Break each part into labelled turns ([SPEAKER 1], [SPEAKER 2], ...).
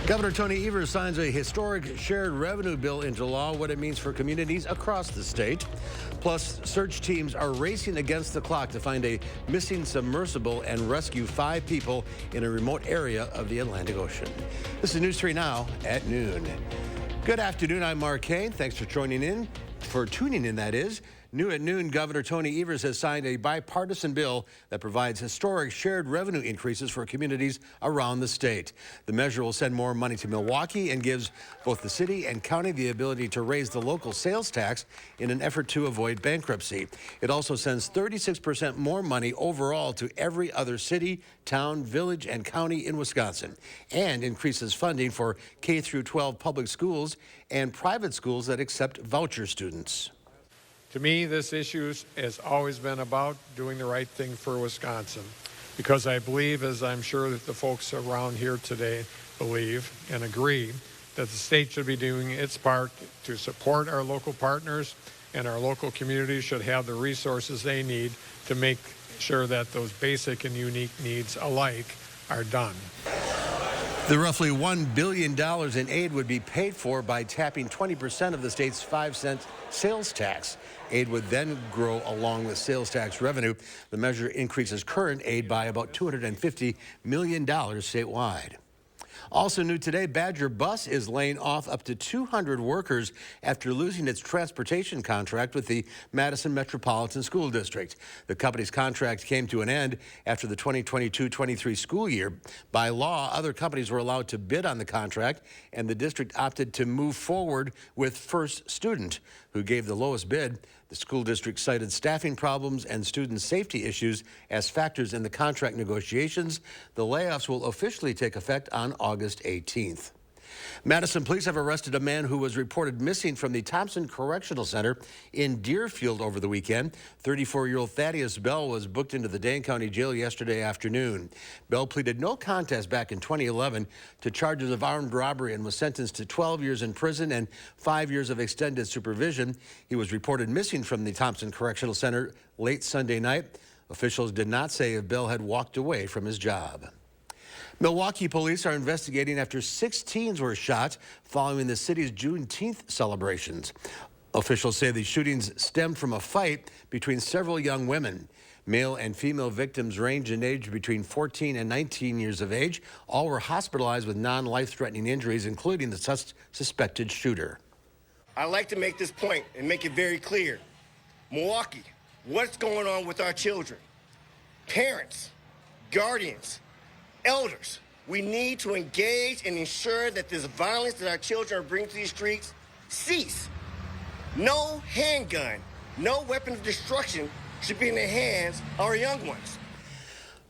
[SPEAKER 1] Governor Tony Evers signs a historic shared revenue bill into law, what it means for communities across the state. Plus, search teams are racing against the clock to find a missing submersible and rescue 5 people in a remote area of the Atlantic Ocean. This is News 3 Now at noon. Good afternoon, I'm Mark Kane. Thanks for tuning in, that is. New at noon, Governor Tony Evers has signed a bipartisan bill that provides historic shared revenue increases for communities around the state. The measure will send more money to Milwaukee and gives both the city and county the ability to raise the local sales tax in an effort to avoid bankruptcy. It also sends 36% more money overall to every other city, town, village, and county in Wisconsin, and increases funding for K-12 public schools and private schools that accept voucher students.
[SPEAKER 2] To me, this issue has always been about doing the right thing for Wisconsin, because I believe, as I'm sure that the folks around here today believe and agree, that the state should be doing its part to support our local partners, and our local communities should have the resources they need to make sure that those basic and unique needs alike are done.
[SPEAKER 1] The roughly $1 billion in aid would be paid for by tapping 20% of the state's 5-cent sales tax. Aid would then grow along with sales tax revenue. The measure increases current aid by about $250 million statewide. Also new today, Badger Bus is laying off up to 200 workers after losing its transportation contract with the Madison Metropolitan School District. The company's contract came to an end after the 2022-23 school year. By law, other companies were allowed to bid on the contract, and the district opted to move forward with First Student, who gave the lowest bid. The school district cited staffing problems and student safety issues as factors in the contract negotiations. The layoffs will officially take effect on August 18th. Madison police have arrested a man who was reported missing from the Thompson Correctional Center in Deerfield over the weekend. 34-year-old Thaddeus Bell was booked into the Dane County Jail yesterday afternoon. Bell pleaded no contest back in 2011 to charges of armed robbery and was sentenced to 12 years in prison and 5 years of extended supervision. He was reported missing from the Thompson Correctional Center late Sunday night. Officials did not say if Bell had walked away from his job. Milwaukee police are investigating after 6 teens were shot following the city's Juneteenth celebrations. Officials say the shootings stemmed from a fight between several young women. Male and female victims range in age between 14 and 19 years of age. All were hospitalized with non-life-threatening injuries, including the suspected shooter.
[SPEAKER 3] I'd like to make this point and make it very clear. Milwaukee, what's going on with our children? Parents, guardians, elders, we need to engage and ensure that this violence that our children are bringing to these streets cease. No handgun, no weapon of destruction should be in the hands of our young ones.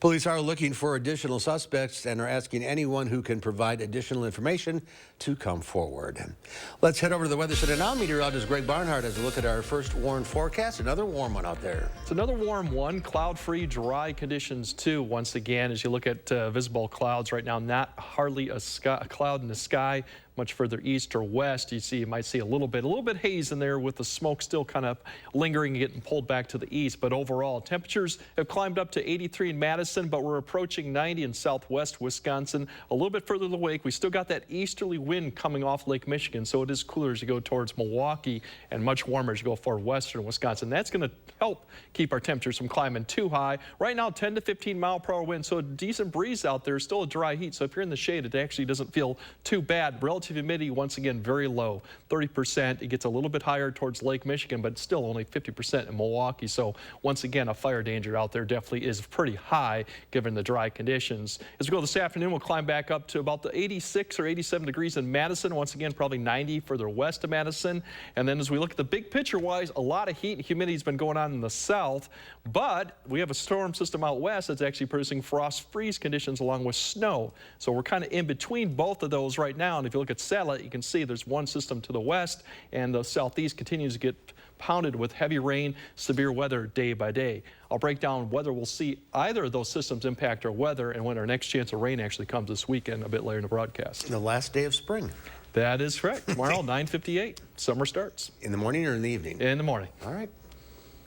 [SPEAKER 1] Police are looking for additional suspects and are asking anyone who can provide additional information to come forward. Let's head over to the Weather Center now. Meteorologist Greg Barnhart has a look at our first warm forecast. Another warm one out there.
[SPEAKER 4] It's another warm one. Cloud-free, dry conditions too. Once again, as you look at visible clouds right now, not hardly a cloud in the sky. Much further east or west, you might see a little bit haze in there with the smoke still kind of lingering and getting pulled back to the east. But overall, temperatures have climbed up to 83 in Madison, but we're approaching 90 in southwest Wisconsin. A little bit further away, we still got that easterly wind coming off Lake Michigan, so it is cooler as you go towards Milwaukee and much warmer as you go for western Wisconsin. That's going to help keep our temperatures from climbing too high. Right now, 10 to 15 mile per hour wind, so a decent breeze out there. Still a dry heat, so if you're in the shade, it actually doesn't feel too bad. Relative humidity, once again, very low, 30%. It gets a little bit higher towards Lake Michigan, but still only 50% in Milwaukee. So once again, a fire danger out there definitely is pretty high given the dry conditions. As we go this afternoon, we'll climb back up to about the 86 or 87 degrees in Madison. Once again, probably 90 further west of Madison. And then as we look at the big picture wise, a lot of heat and humidity has been going on in the south, but we have a storm system out west that's actually producing frost freeze conditions along with snow. So we're kind of in between both of those right now. And if you look at satellite, you can see there's one system to the west, and the southeast continues to get pounded with heavy rain, severe weather day by day. I'll break down whether we'll see either of those systems impact our weather and when our next chance of rain actually comes this weekend a bit later in the broadcast.
[SPEAKER 1] The last day of spring.
[SPEAKER 4] That is correct. Tomorrow, 9:58, summer starts.
[SPEAKER 1] In the morning or in the evening?
[SPEAKER 4] In the morning.
[SPEAKER 1] All right.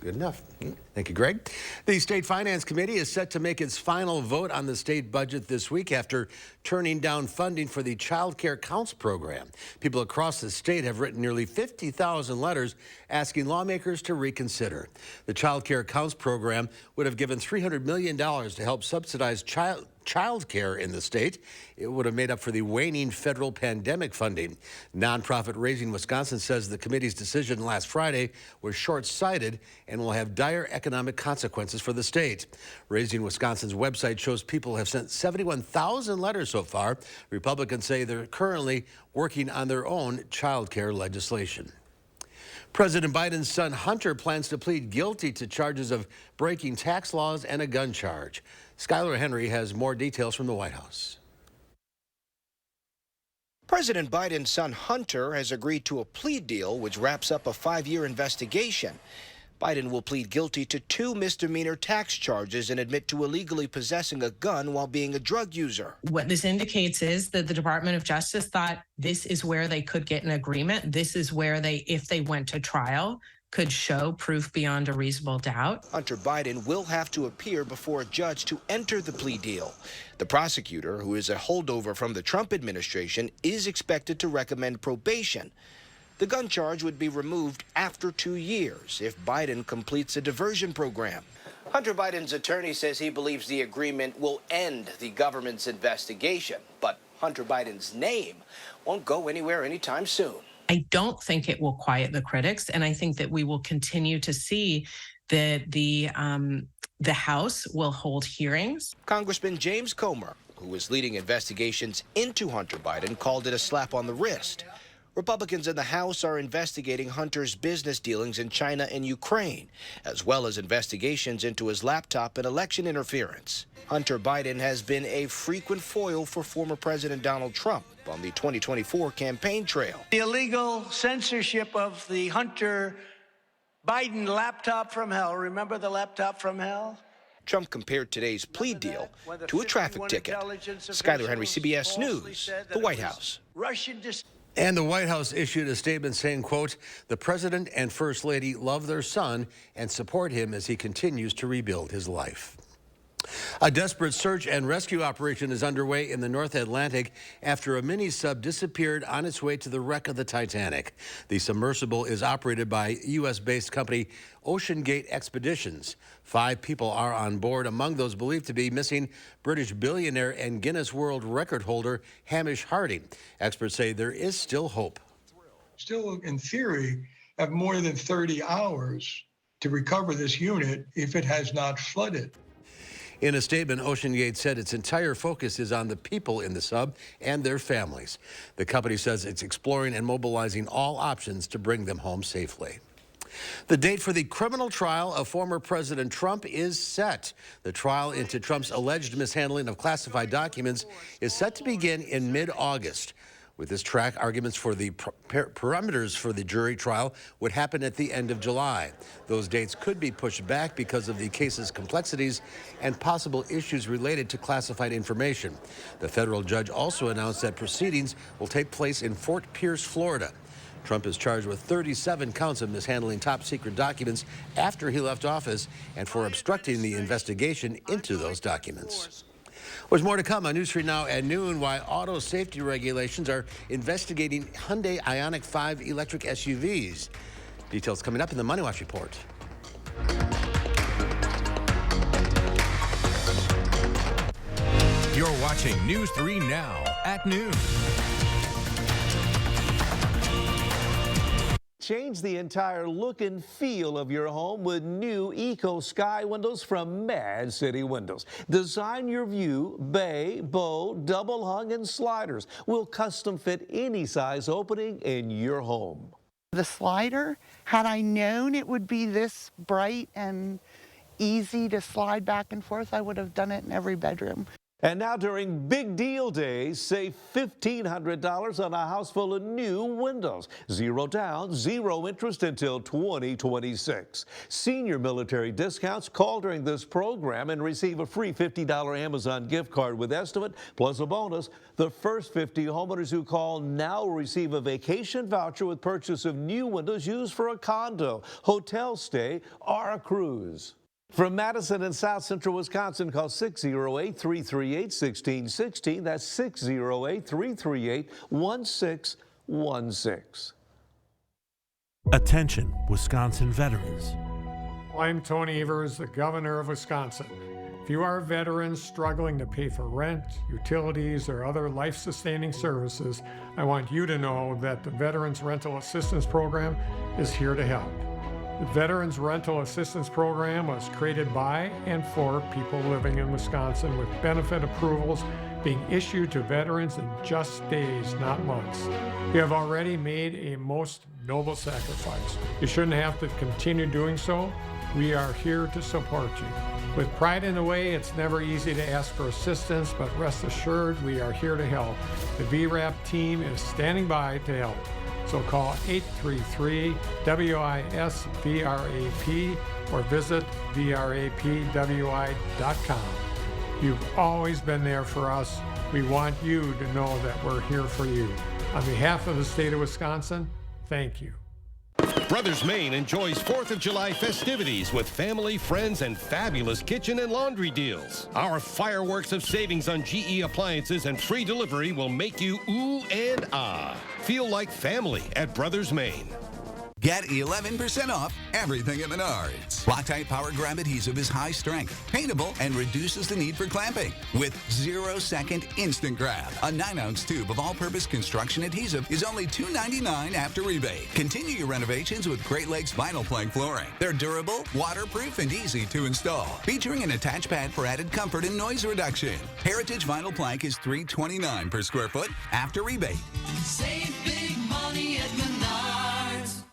[SPEAKER 1] Good enough. Thank you, Greg. The State Finance Committee is set to make its final vote on the state budget this week after turning down funding for the Child Care Counts program. People across the state have written nearly 50,000 letters asking lawmakers to reconsider. The Child Care Counts program would have given $300 million to help subsidize child care in the state. It would have made up for the waning federal pandemic funding. Nonprofit Raising Wisconsin says the committee's decision last Friday was short-sighted and will have dire economic consequences for the state. Raising Wisconsin's website shows people have sent 71,000 letters so far. Republicans say they're currently working on their own child care legislation. President Biden's son Hunter plans to plead guilty to charges of breaking tax laws and a gun charge. Skylar Henry has more details from the White House.
[SPEAKER 5] President Biden's son Hunter has agreed to a plea deal which wraps up a 5-year investigation. Biden will plead guilty to 2 misdemeanor tax charges and admit to illegally possessing a gun while being a drug user.
[SPEAKER 6] What this indicates is that the Department of Justice thought this is where they could get an agreement. This is where they, if they went to trial, could show proof beyond a reasonable doubt.
[SPEAKER 5] Hunter Biden will have to appear before a judge to enter the plea deal. The prosecutor, who is a holdover from the Trump administration, is expected to recommend probation. The gun charge would be removed after 2 years if Biden completes a diversion program. Hunter Biden's attorney says he believes the agreement will end the government's investigation, but Hunter Biden's name won't go anywhere anytime soon.
[SPEAKER 6] I don't think it will quiet the critics, and I think that we will continue to see that the House will hold hearings.
[SPEAKER 5] Congressman James Comer, who is leading investigations into Hunter Biden, called it a slap on the wrist. Republicans in the House are investigating Hunter's business dealings in China and Ukraine, as well as investigations into his laptop and election interference. Hunter Biden has been a frequent foil for former President Donald Trump on the 2024 campaign trail.
[SPEAKER 7] The illegal censorship of the Hunter Biden laptop from hell. Remember the laptop from hell?
[SPEAKER 5] Trump compared today's plea deal to a traffic ticket. Skylar Henry, CBS News, the White House.
[SPEAKER 1] And the White House issued a statement saying, quote, "The president and first lady love their son and support him as he continues to rebuild his life." A desperate search and rescue operation is underway in the North Atlantic after a mini-sub disappeared on its way to the wreck of the Titanic. The submersible is operated by U.S.-based company OceanGate Expeditions. 5 people are on board, among those believed to be missing British billionaire and Guinness World Record holder Hamish Harding. Experts say there is still hope.
[SPEAKER 8] Still, in theory, have more than 30 hours to recover this unit if it has not flooded.
[SPEAKER 1] In a statement, OceanGate said its entire focus is on the people in the sub and their families. The company says it's exploring and mobilizing all options to bring them home safely. The date for the criminal trial of former President Trump is set. The trial into Trump's alleged mishandling of classified documents is set to begin in mid-August. With this track, arguments for the parameters for the jury trial would happen at the end of July. Those dates could be pushed back because of the case's complexities and possible issues related to classified information. The federal judge also announced that proceedings will take place in Fort Pierce, Florida. Trump is charged with 37 counts of mishandling top-secret documents after he left office and for obstructing the investigation into those documents. There's more to come on News 3 Now at noon. Why auto safety regulations are investigating Hyundai Ioniq 5 electric SUVs. Details coming up in the Money Watch report.
[SPEAKER 9] You're watching News 3 Now at noon.
[SPEAKER 10] Change the entire look and feel of your home with new Eco Sky windows from Mad City Windows. Design your view, bay, bow, double hung, and sliders will custom fit any size opening in your home.
[SPEAKER 11] The slider, had I known it would be this bright and easy to slide back and forth, I would have done it in every bedroom.
[SPEAKER 10] And now during Big Deal Days, save $1,500 on a house full of new windows. 0 down, 0 interest until 2026. Senior military discounts. Call during this program and receive a free $50 Amazon gift card with estimate, plus a bonus. The first 50 homeowners who call now will receive a vacation voucher with purchase of new windows used for a condo, hotel stay, or a cruise. From Madison in South Central Wisconsin, call 608-338-1616. That's 608-338-1616.
[SPEAKER 12] Attention, Wisconsin veterans.
[SPEAKER 2] I'm Tony Evers, the governor of Wisconsin. If you are veterans struggling to pay for rent, utilities, or other life-sustaining services, I want you to know that the Veterans Rental Assistance Program is here to help. The Veterans Rental Assistance Program was created by and for people living in Wisconsin, with benefit approvals being issued to veterans in just days, not months. You have already made a most noble sacrifice. You shouldn't have to continue doing so. We are here to support you. With pride in the way, it's never easy to ask for assistance, but rest assured we are here to help. The VRAP team is standing by to help. So call 833-WISC-VRAP or visit vrapwi.com. You've always been there for us. We want you to know that we're here for you. On behalf of the state of Wisconsin, thank you.
[SPEAKER 13] Brothers Maine enjoys 4th of July festivities with family, friends, and fabulous kitchen and laundry deals. Our fireworks of savings on GE appliances and free delivery will make you ooh and ah. Feel like family at Brothers Maine.
[SPEAKER 14] Get 11% off everything at Menards. Loctite Power Grab Adhesive is high strength, paintable, and reduces the need for clamping. With 0-second instant grab, a 9-ounce tube of all-purpose construction adhesive is only $2.99 after rebate. Continue your renovations with Great Lakes vinyl plank flooring. They're durable, waterproof, and easy to install, featuring an attached pad for added comfort and noise reduction. Heritage vinyl plank is $3.29 per square foot after rebate.
[SPEAKER 15] Save big money at Menards.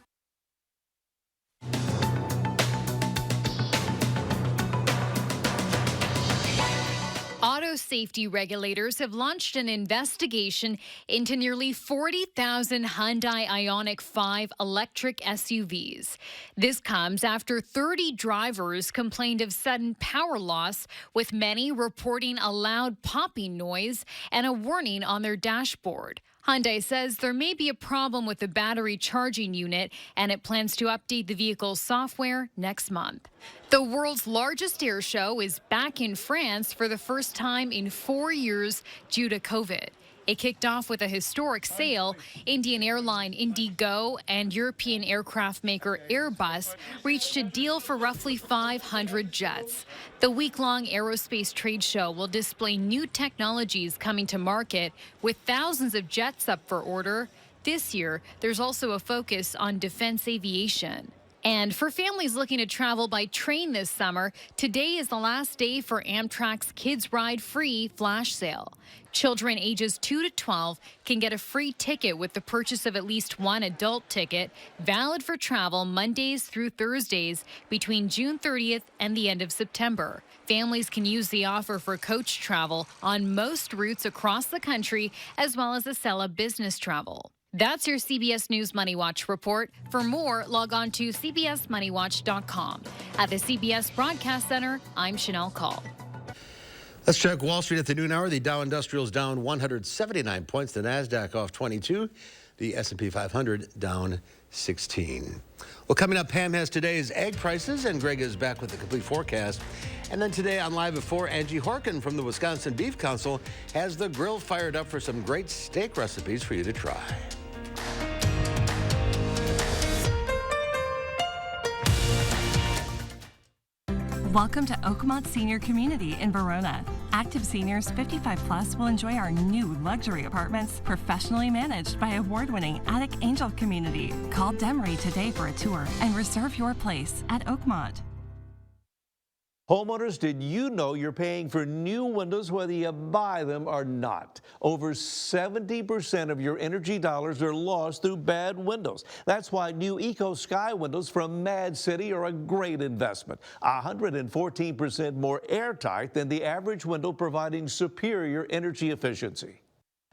[SPEAKER 16] Auto safety regulators have launched an investigation into nearly 40,000 Hyundai Ioniq 5 electric SUVs. This comes after 30 drivers complained of sudden power loss, with many reporting a loud popping noise and a warning on their dashboard. Hyundai says there may be a problem with the battery charging unit, and it plans to update the vehicle's software next month. The world's largest air show is back in France for the first time in 4 years due to COVID. It kicked off with a historic sale. Indian airline Indigo and European aircraft maker Airbus reached a deal for roughly 500 jets. The week-long aerospace trade show will display new technologies coming to market, with thousands of jets up for order. This year, there's also a focus on defense aviation. And for families looking to travel by train this summer, today is the last day for Amtrak's Kids Ride Free flash sale. Children ages 2 to 12 can get a free ticket with the purchase of at least one adult ticket, valid for travel Mondays through Thursdays between June 30th and the end of September. Families can use the offer for coach travel on most routes across the country, as well as Acela business travel. That's your CBS News Money Watch report. For more, log on to cbsmoneywatch.com. At the CBS Broadcast Center, I'm Chanel Call.
[SPEAKER 1] Let's check Wall Street at the noon hour. The Dow Industrials down 179 points. The NASDAQ off 22. The S&P 500 down 16. Well, coming up, Pam has today's egg prices, and Greg is back with the complete forecast. And then today on Live at 4, Angie Horkin from the Wisconsin Beef Council has the grill fired up for some great steak recipes for you to try.
[SPEAKER 17] Welcome to Oakmont Senior Community in Verona. Active seniors 55 plus will enjoy our new luxury apartments, professionally managed by award-winning Attic Angel Community. Call Demery today for a tour and reserve your place at Oakmont.
[SPEAKER 10] Homeowners, did you know you're paying for new windows whether you buy them or not? Over 70% of your energy dollars are lost through bad windows. That's why new Eco Sky windows from Mad City are a great investment. 114% more airtight than the average window, providing superior energy efficiency.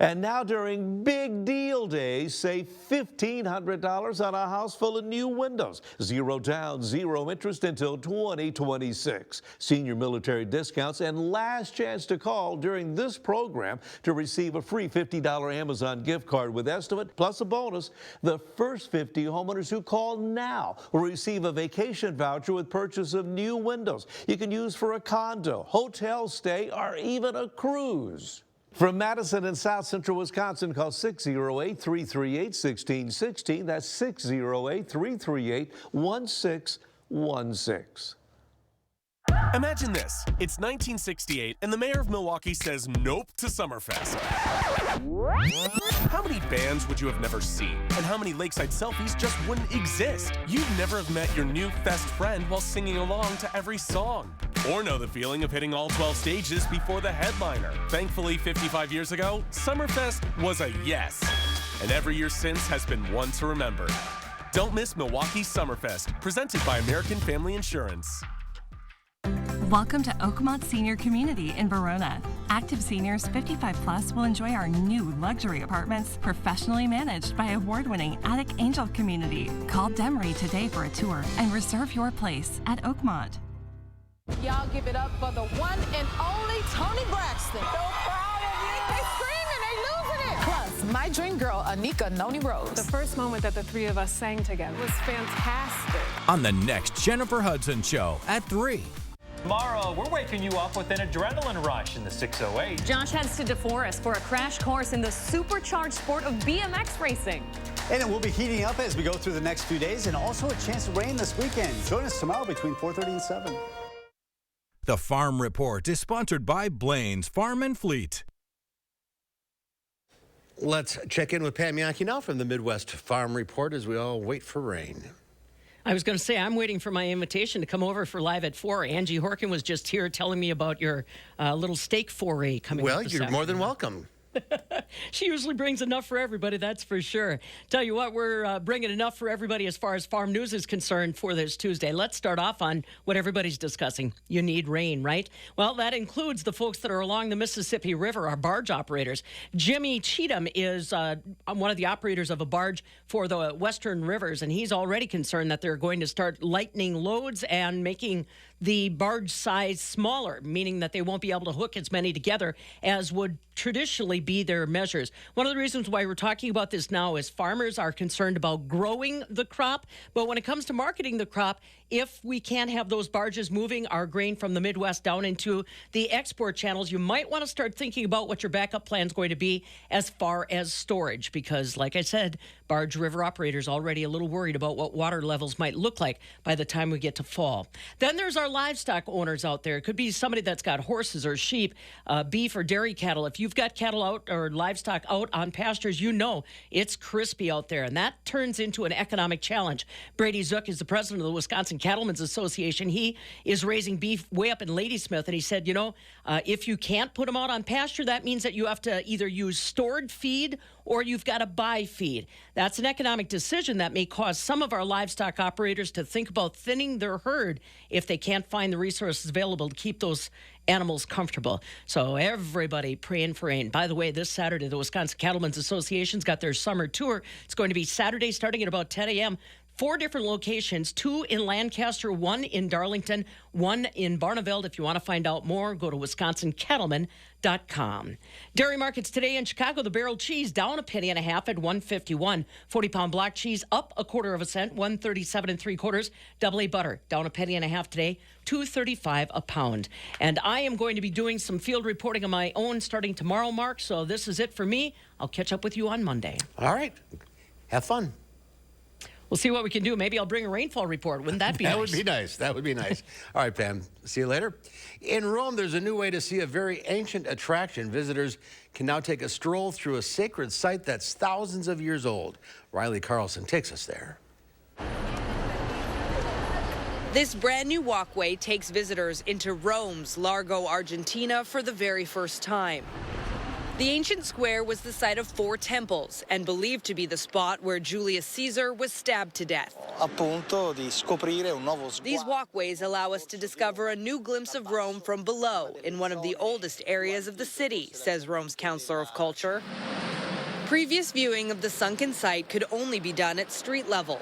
[SPEAKER 10] And now during Big Deal Day, save $1,500 on a house full of new windows. 0 down, 0 interest until 2026. Senior military discounts and last chance to call during this program to receive a free $50 Amazon gift card with estimate plus a bonus. The first 50 homeowners who call now will receive a vacation voucher with purchase of new windows you can use for a condo, hotel stay, or even a cruise. From Madison in South Central Wisconsin, call 608-338-1616. That's 608-338-1616.
[SPEAKER 18] Imagine this. It's 1968, and the mayor of Milwaukee says nope to Summerfest. How many bands would you have never seen? And how many lakeside selfies just wouldn't exist? You'd never have met your new best friend while singing along to every song. Or know the feeling of hitting all 12 stages before the headliner. Thankfully, 55 years ago, Summerfest was a yes. And every year since has been one to remember. Don't miss Milwaukee Summerfest, presented by American Family Insurance.
[SPEAKER 17] Welcome to Oakmont Senior Community in Verona. Active seniors 55 plus will enjoy our new luxury apartments, professionally managed by award-winning Attic Angel Community. Call Demery today for a tour and reserve your place at Oakmont.
[SPEAKER 19] Y'all give it up for the one and only Toni Braxton. So proud of you. They screaming, they losing it. Plus, my dream girl, Anika Noni Rose.
[SPEAKER 20] The first moment that the three of us sang together was fantastic.
[SPEAKER 9] On the next Jennifer Hudson Show at 3.
[SPEAKER 21] Tomorrow, we're waking you up with an adrenaline rush in the 608.
[SPEAKER 22] Josh heads to DeForest for a crash course in the supercharged sport of BMX racing.
[SPEAKER 23] And it will be heating up as we go through the next few days, and also a chance of rain this weekend. Join us tomorrow between 4:30 and 7.
[SPEAKER 9] The Farm Report is sponsored by Blaine's Farm and Fleet.
[SPEAKER 1] Let's check in with Pam Yankee now from the Midwest Farm Report as we all wait for rain.
[SPEAKER 24] I was going to say, I'm waiting for my invitation to come over for Live at 4. Angie Horkin was just here telling me about your little steak foray coming up.
[SPEAKER 1] Well, you're more than welcome.
[SPEAKER 24] She usually brings enough for everybody, that's for sure. Tell you what, we're bringing enough for everybody as far as farm news is concerned for this Tuesday. Let's start off on what everybody's discussing. You need rain, right? Well, that includes the folks that are along the Mississippi River, our barge operators. Jimmy Cheatham is one of the operators of a barge for the Western Rivers, and he's already concerned that they're going to start lightening loads and making the barge size smaller, meaning that they won't be able to hook as many together as would traditionally be their measures. One of the reasons why we're talking about this now is farmers are concerned about growing the crop, but when it comes to marketing the crop, if we can't have those barges moving our grain from the Midwest down into the export channels, you might want to start thinking about what your backup plan is going to be as far as storage, because like I said, barge river operators already a little worried about what water levels might look like by the time we get to fall. Then there's our livestock owners out there. It could be somebody that's got horses or sheep, beef or dairy cattle. If you've got cattle out or livestock out on pastures, you know it's crispy out there, and that turns into an economic challenge. Brady Zook is the president of the Wisconsin Cattlemen's Association. He is raising beef way up in Ladysmith, and he said, you know, if you can't put them out on pasture, that means that you have to either use stored feed or you've got to buy feed. That's an economic decision that may cause some of our livestock operators to think about thinning their herd if they can't find the resources available to keep those animals comfortable. So everybody praying for rain. By the way, this Saturday, the Wisconsin Cattlemen's Association's got their summer tour. It's going to be Saturday starting at about 10 a.m., 4 different locations, 2 in Lancaster, 1 in Darlington, 1 in Barneveld. If you want to find out more, go to wisconsincattlemen.com. Dairy markets today in Chicago, the barrel cheese down a penny and a half at $1.51. 40-pound block cheese up a quarter of a cent, $1.37 3/4. Double A butter down a penny and a half today, $2.35 a pound. And I am going to be doing some field reporting of my own starting tomorrow, Mark. So this is it for me. I'll catch up with you on Monday.
[SPEAKER 1] All right. Have fun.
[SPEAKER 24] We'll see what we can do. Maybe I'll bring a rainfall report. Wouldn't that be nice?
[SPEAKER 1] That would be nice. That would be nice. All right, Pam. See you later. In Rome, there's a new way to see a very ancient attraction. Visitors can now take a stroll through a sacred site that's thousands of years old. Riley Carlson takes us there.
[SPEAKER 25] This brand new walkway takes visitors into Rome's Largo, Argentina for the very first time. The ancient square was the site of 4 temples and believed to be the spot where Julius Caesar was stabbed to death. These walkways allow us to discover a new glimpse of Rome from below in one of the oldest areas of the city, says Rome's Counselor of Culture. Previous viewing of the sunken site could only be done at street level.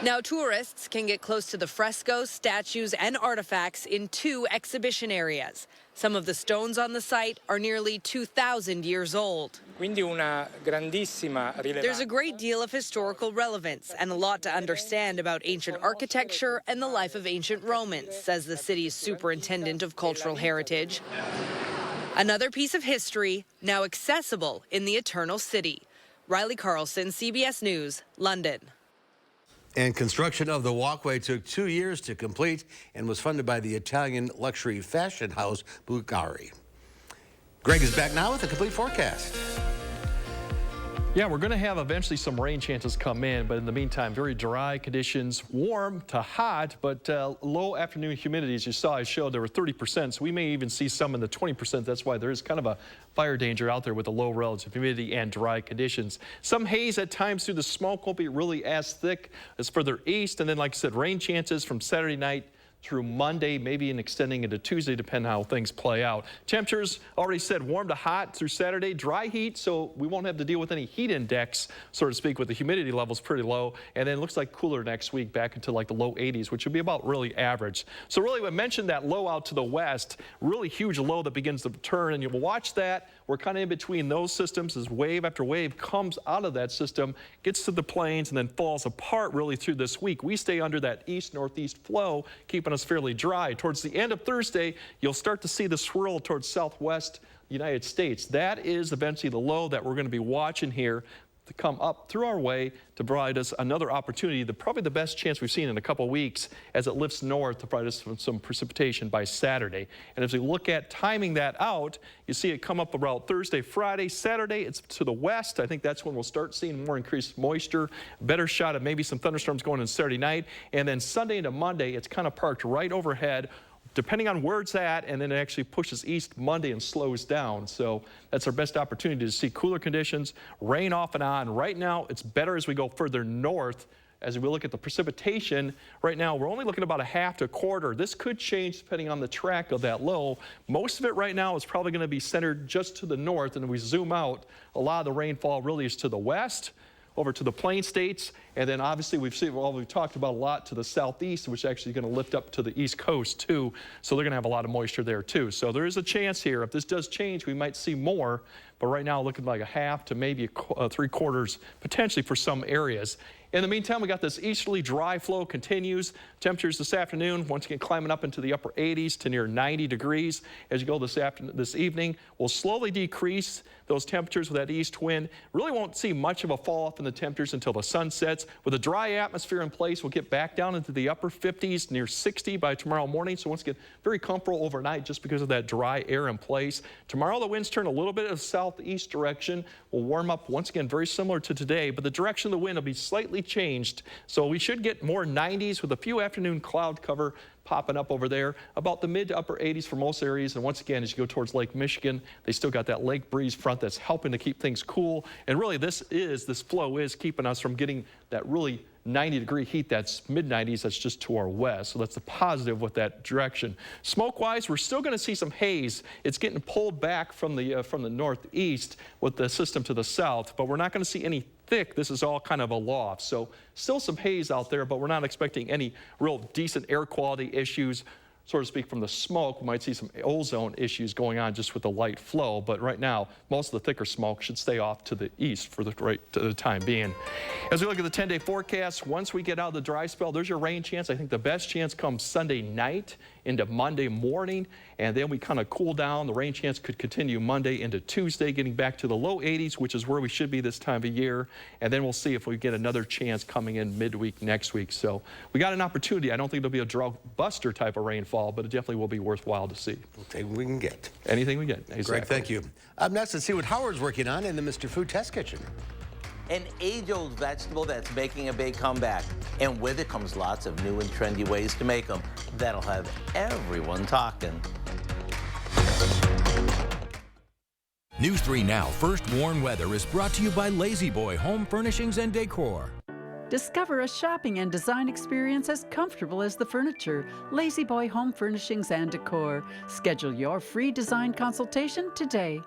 [SPEAKER 25] Now tourists can get close to the frescoes, statues, and artifacts in 2 exhibition areas. Some of the stones on the site are nearly 2,000 years old. There's a great deal of historical relevance and a lot to understand about ancient architecture and the life of ancient Romans, says the city's superintendent of cultural heritage. Another piece of history now accessible in the Eternal City. Riley Carlson, CBS News, London.
[SPEAKER 1] And construction of the walkway took 2 years to complete and was funded by the Italian luxury fashion house Bulgari. Greg is back now with a complete forecast.
[SPEAKER 3] Yeah, we're going to have eventually some rain chances come in, but in the meantime, very dry conditions, warm to hot, but low afternoon humidity. As you saw, I showed there were 30%, so we may even see some in the 20%. That's why there is kind of a fire danger out there with the low relative humidity and dry conditions. Some haze at times through the smoke, won't be really as thick as further east. And then, like I said, rain chances from Saturday night through Monday, maybe in extending into Tuesday, depending how things play out. Temperatures, already said, warm to hot through Saturday, dry heat, so we won't have to deal with any heat index, so to speak, with the humidity levels pretty low. And then it looks like cooler next week, back into like the low 80s, which would be about really average. So really, I mentioned that low out to the west, really huge low that begins to turn, and you'll watch that. We're kind of in between those systems as wave after wave comes out of that system, gets to the plains, and then falls apart really through this week. We stay under that east-northeast flow, keeping us fairly dry. Towards the end of Thursday, you'll start to see the swirl towards southwest United States. That is eventually the low that we're going to be watching here to come up through our way to provide us another opportunity, probably the best chance we've seen in a couple weeks as it lifts north to provide us some precipitation by Saturday. And as we look at timing that out, you see it come up around Thursday, Friday, Saturday. It's to the west. I think that's when we'll start seeing more increased moisture, better shot of maybe some thunderstorms going in Saturday night. And then Sunday into Monday, it's kind of parked right overhead, depending on where it's at, and then it actually pushes east Monday and slows down. So that's our best opportunity to see cooler conditions, rain off and on. Right now, it's better as we go further north. As we look at the precipitation, right now, we're only looking about a half to a quarter. This could change depending on the track of that low. Most of it right now is probably going to be centered just to the north, and if we zoom out, a lot of the rainfall really is to the west, over to the plain states, and then obviously we've talked about a lot to the southeast, which is actually going to lift up to the east coast too, so they're going to have a lot of moisture there too. So there is a chance here, if this does change, we might see more, but right now looking like a half to maybe 3/4 potentially for some areas. In the meantime, we got this easterly dry flow continues. Temperatures this afternoon, once again, climbing up into the upper 80s to near 90 degrees. As you go this evening, we'll slowly decrease those temperatures with that east wind. Really won't see much of a fall off in the temperatures until the sun sets. With a dry atmosphere in place, we'll get back down into the upper 50s, near 60 by tomorrow morning. So once again, very comfortable overnight just because of that dry air in place. Tomorrow, the winds turn a little bit of southeast direction. We'll warm up once again, very similar to today, but the direction of the wind will be slightly changed. So we should get more 90s with a few afternoon cloud cover popping up over there, about the mid to upper 80s for most areas. And once again, as you go towards Lake Michigan, they still got that lake breeze front that's helping to keep things cool. And really, this flow is keeping us from getting that really 90-degree heat that's mid-90s that's just to our west. So that's the positive with that direction. Smoke-wise, we're still going to see some haze. It's getting pulled back from the northeast with the system to the south, but we're not going to see any thick. This is all kind of a loft. So still some haze out there, but we're not expecting any real decent air quality issues, so to speak, from the smoke. We might see some ozone issues going on just with the light flow, but right now, most of the thicker smoke should stay off to the east for the time being. As we look at the 10-day forecast, once we get out of the dry spell, there's your rain chance. I think the best chance comes Sunday night into Monday morning, and then we kind of cool down. The rain chance could continue Monday into Tuesday, getting back to the low 80s, which is where we should be this time of year, and then we'll see if we get another chance coming in midweek next week. So we got an opportunity. I don't think there'll be a drought buster type of rainfall, but it definitely will be worthwhile to see.
[SPEAKER 1] We'll take what we can get.
[SPEAKER 3] Anything we get. Exactly.
[SPEAKER 1] Greg, thank you. Up next, let's see what Howard's working on in the Mr. Food Test Kitchen.
[SPEAKER 4] An age-old vegetable that's making a big comeback. And with it comes lots of new and trendy ways to make them. That'll have everyone talking.
[SPEAKER 9] News 3 Now First Warn Weather is brought to you by Lazy Boy Home Furnishings and Decor.
[SPEAKER 5] Discover a shopping and design experience as comfortable as the furniture. Lazy Boy Home Furnishings and Decor. Schedule your free design consultation today.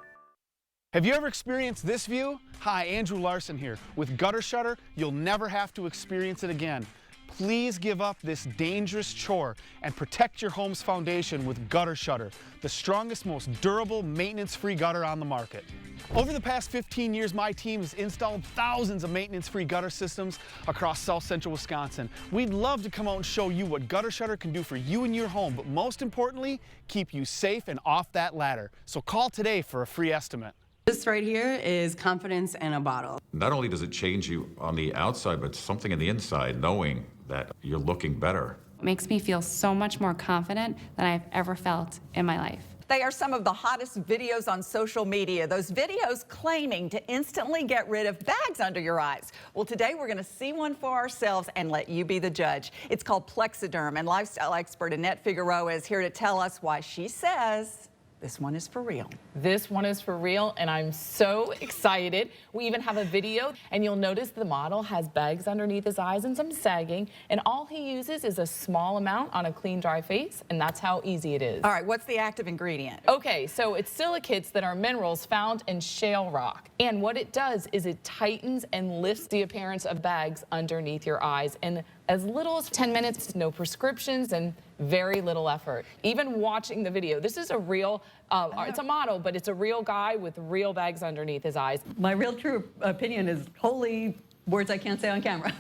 [SPEAKER 6] Have you ever experienced this view? Hi, Andrew Larson here. With Gutter Shutter, you'll never have to experience it again. Please give up this dangerous chore and protect your home's foundation with Gutter Shutter, the strongest, most durable, maintenance-free gutter on the market. Over the past 15 years, my team has installed thousands of maintenance-free gutter systems across South Central Wisconsin. We'd love to come out and show you what Gutter Shutter can do for you and your home, but most importantly, keep you safe and off that ladder. So call today for a free estimate.
[SPEAKER 7] This right here is confidence in a bottle.
[SPEAKER 8] Not only does it change you on the outside, but something in the inside, knowing that you're looking better.
[SPEAKER 11] It makes me feel so much more confident than I've ever felt in my life.
[SPEAKER 26] They are some of the hottest videos on social media. Those videos claiming to instantly get rid of bags under your eyes. Well, today we're going to see one for ourselves and let you be the judge. It's called Plexiderm, and lifestyle expert Annette Figueroa is here to tell us why she says this one is for real.
[SPEAKER 27] This one is for real, and I'm so excited. We even have a video, and you'll notice the model has bags underneath his eyes and some sagging, and all he uses is a small amount on a clean, dry face, and that's how easy it is.
[SPEAKER 26] All right, what's the active ingredient?
[SPEAKER 27] Okay, so it's silicates that are minerals found in shale rock, and what it does is it tightens and lifts the appearance of bags underneath your eyes, and as little as 10 minutes, no prescriptions, and very little effort. Even watching the video, this is a real, it's a model, but it's a real guy with real bags underneath his eyes.
[SPEAKER 7] My real true opinion is holy words I can't say on camera.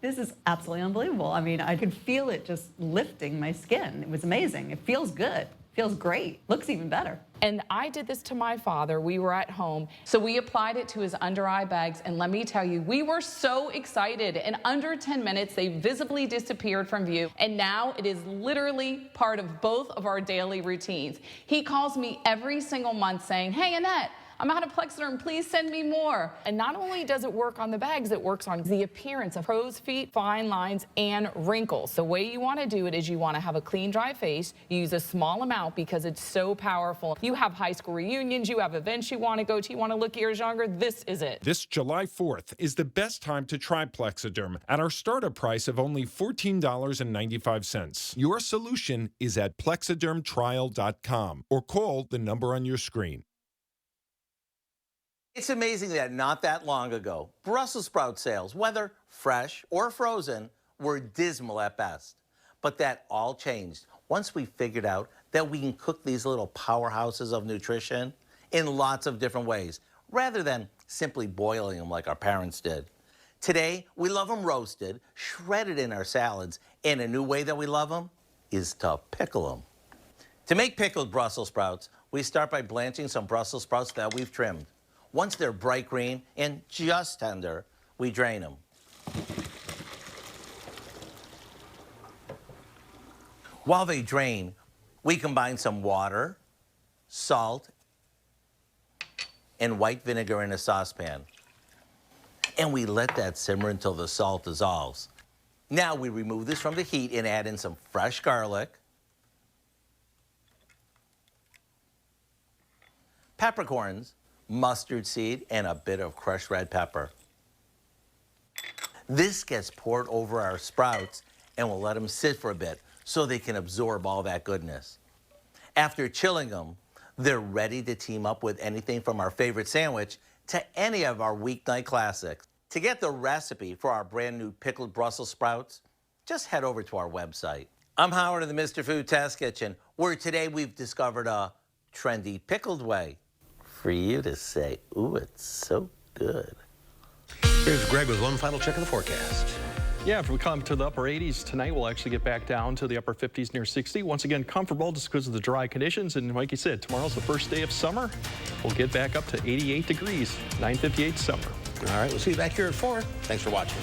[SPEAKER 7] This is absolutely unbelievable. I mean, I could feel it just lifting my skin. It was amazing. It feels good. Feels great. Looks even better.
[SPEAKER 27] And I did this to my father. We were at home. So we applied it to his under eye bags. And let me tell you, we were so excited. In under 10 minutes, they visibly disappeared from view. And now it is literally part of both of our daily routines. He calls me every single month saying, "Hey, Annette, I'm out of Plexiderm, please send me more." And not only does it work on the bags, it works on the appearance of crow's feet, fine lines, and wrinkles. The way you want to do it is you want to have a clean, dry face. You use a small amount because it's so powerful. You have high school reunions, you have events you want to go to, you want to look years younger, this is it.
[SPEAKER 28] This July 4th is the best time to try Plexiderm at our startup price of only $14.95. Your solution is at plexidermtrial.com or call the number on your screen.
[SPEAKER 4] It's amazing that not that long ago, Brussels sprout sales, whether fresh or frozen, were dismal at best. But that all changed once we figured out that we can cook these little powerhouses of nutrition in lots of different ways, rather than simply boiling them like our parents did. Today, we love them roasted, shredded in our salads, and a new way that we love them is to pickle them. To make pickled Brussels sprouts, we start by blanching some Brussels sprouts that we've trimmed. Once they're bright green and just tender, we drain them. While they drain, we combine some water, salt, and white vinegar in a saucepan. And we let that simmer until the salt dissolves. Now we remove this from the heat and add in some fresh garlic, peppercorns, mustard seed, and a bit of crushed red pepper. This gets poured over our sprouts and we'll let them sit for a bit so they can absorb all that goodness. After chilling them, they're ready to team up with anything from our favorite sandwich to any of our weeknight classics. To get the recipe for our brand new pickled Brussels sprouts, just head over to our website. I'm Howard of the Mr. Food Test Kitchen, where today we've discovered a trendy pickled way for you to say, ooh, it's so good.
[SPEAKER 1] Here's Greg with one final check of the forecast.
[SPEAKER 3] Yeah, if we come to the upper 80s tonight, we'll actually get back down to the upper 50s near 60. Once again, comfortable just because of the dry conditions. And like you said, tomorrow's the first day of summer. We'll get back up to 88 degrees, 9:58 summer.
[SPEAKER 1] All right, we'll see you back here at 4. Thanks for watching.